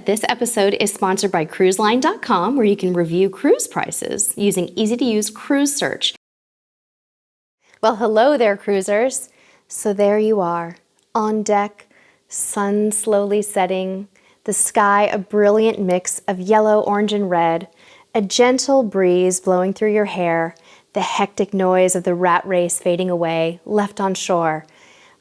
This episode is sponsored by cruiseline.com, where you can review cruise prices using easy-to-use cruise search. Well, hello there, cruisers. So there you are, on deck, sun slowly setting, the sky a brilliant mix of yellow, orange, and red, a gentle breeze blowing through your hair, the hectic noise of the rat race fading away, left on shore.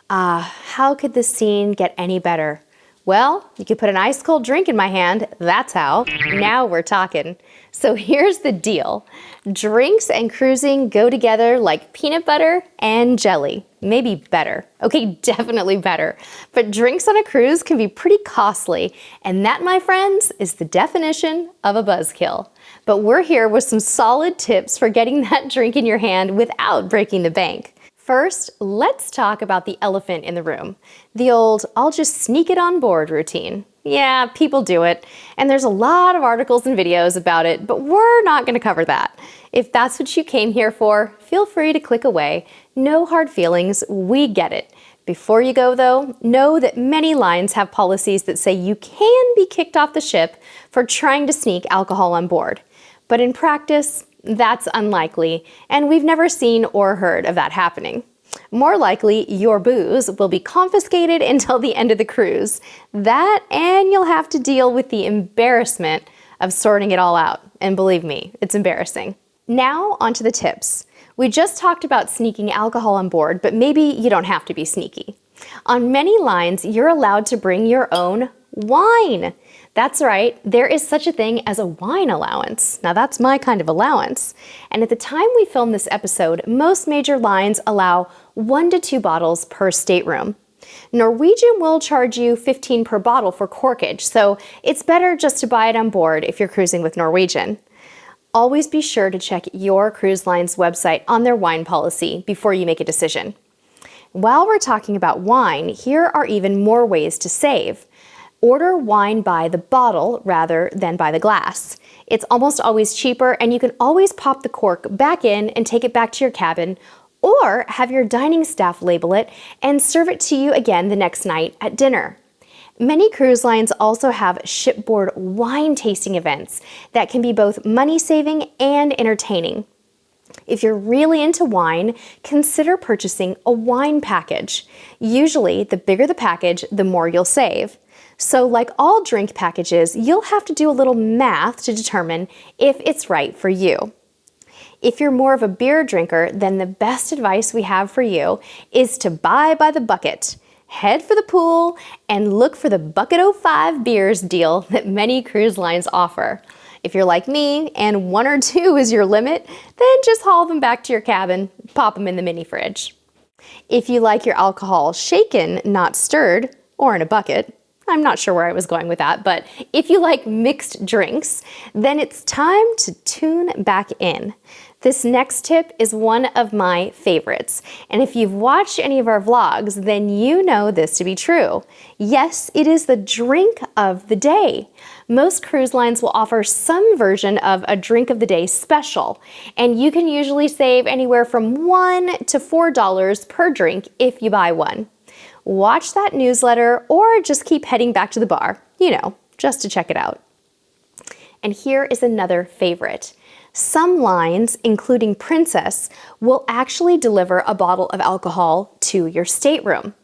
Ah, how could the scene get any better? Well, you could put an ice cold drink in my hand, that's how. Now we're talking. So here's the deal. Drinks and cruising go together like peanut butter and jelly. Maybe better. Okay, definitely better. But drinks on a cruise can be pretty costly, and that, my friends, is the definition of a buzzkill. But we're here with some solid tips for getting that drink in your hand without breaking the bank. First, let's talk about the elephant in the room. The old, I'll just sneak it on board routine. Yeah, people do it, and there's a lot of articles and videos about it, but we're not going to cover that. If that's what you came here for, feel free to click away. No hard feelings, we get it. Before you go though, know that many lines have policies that say you can be kicked off the ship for trying to sneak alcohol on board. But in practice, that's unlikely, and we've never seen or heard of that happening. More likely, your booze will be confiscated until the end of the cruise. That, and you'll have to deal with the embarrassment of sorting it all out. And believe me, it's embarrassing. Now, onto the tips. We just talked about sneaking alcohol on board, but maybe you don't have to be sneaky. On many lines, you're allowed to bring your own wine. That's right, there is such a thing as a wine allowance. Now that's my kind of allowance. And at the time we filmed this episode, most major lines allow 1 to 2 bottles per stateroom. Norwegian will charge you $15 per bottle for corkage, so it's better just to buy it on board if you're cruising with Norwegian. Always be sure to check your cruise line's website on their wine policy before you make a decision. While we're talking about wine, here are even more ways to save. Order wine by the bottle rather than by the glass. It's almost always cheaper, and you can always pop the cork back in and take it back to your cabin, or have your dining staff label it and serve it to you again the next night at dinner. Many cruise lines also have shipboard wine tasting events that can be both money-saving and entertaining. If you're really into wine, consider purchasing a wine package. Usually, the bigger the package, the more you'll save. So like all drink packages, you'll have to do a little math to determine if it's right for you. If you're more of a beer drinker, then the best advice we have for you is to buy by the bucket. Head for the pool and look for the Bucket 05 beers deal that many cruise lines offer. If you're like me and 1 or 2 is your limit, then just haul them back to your cabin, pop them in the mini fridge. If you like your alcohol shaken, not stirred, or in a bucket, I'm not sure where I was going with that, but if you like mixed drinks, then it's time to tune back in. This next tip is one of my favorites, and if you've watched any of our vlogs, then you know this to be true. Yes, it is the drink of the day. Most cruise lines will offer some version of a drink of the day special, and you can usually save anywhere from $1 to $4 per drink if you buy one. Watch that newsletter or just keep heading back to the bar, just to check it out. And here is another favorite. Some lines, including Princess, will actually deliver a bottle of alcohol to your stateroom.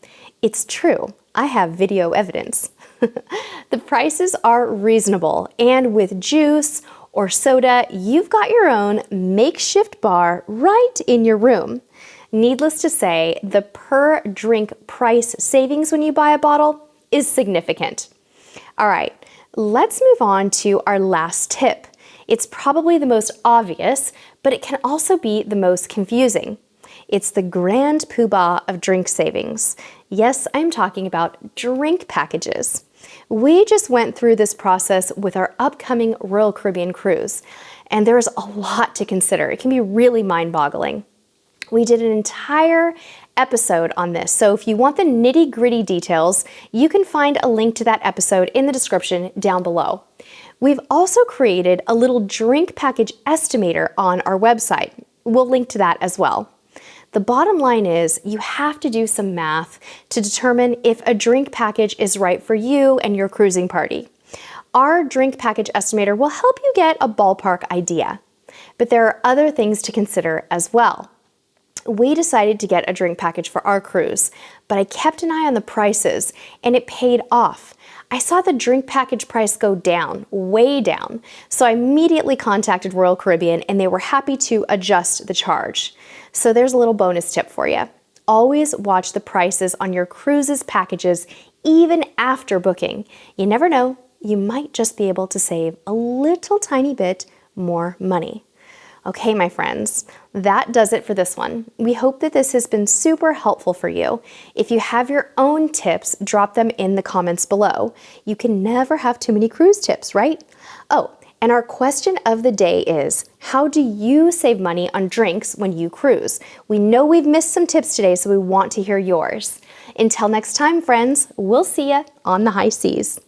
It's true. I have video evidence. The prices are reasonable, and with juice or soda, you've got your own makeshift bar right in your room. Needless to say, the per drink price savings when you buy a bottle is significant. All right, let's move on to our last tip. It's probably the most obvious, but it can also be the most confusing. It's the grand poobah of drink savings. Yes, I'm talking about drink packages. We just went through this process with our upcoming Royal Caribbean cruise, and there's a lot to consider. It can be really mind-boggling. We did an entire episode on this, so if you want the nitty-gritty details, you can find a link to that episode in the description down below. We've also created a little drink package estimator on our website. We'll link to that as well. The bottom line is you have to do some math to determine if a drink package is right for you and your cruising party. Our drink package estimator will help you get a ballpark idea. But there are other things to consider as well. We decided to get a drink package for our cruise, but I kept an eye on the prices and it paid off. I saw the drink package price go down, way down, so I immediately contacted Royal Caribbean and they were happy to adjust the charge. So there's a little bonus tip for you. Always watch the prices on your cruises packages even after booking. You never know, you might just be able to save a little tiny bit more money. Okay, my friends, that does it for this one. We hope that this has been super helpful for you. If you have your own tips, drop them in the comments below. You can never have too many cruise tips, right? Oh, and our question of the day is, how do you save money on drinks when you cruise? We know we've missed some tips today, so we want to hear yours. Until next time, friends, we'll see you on the high seas.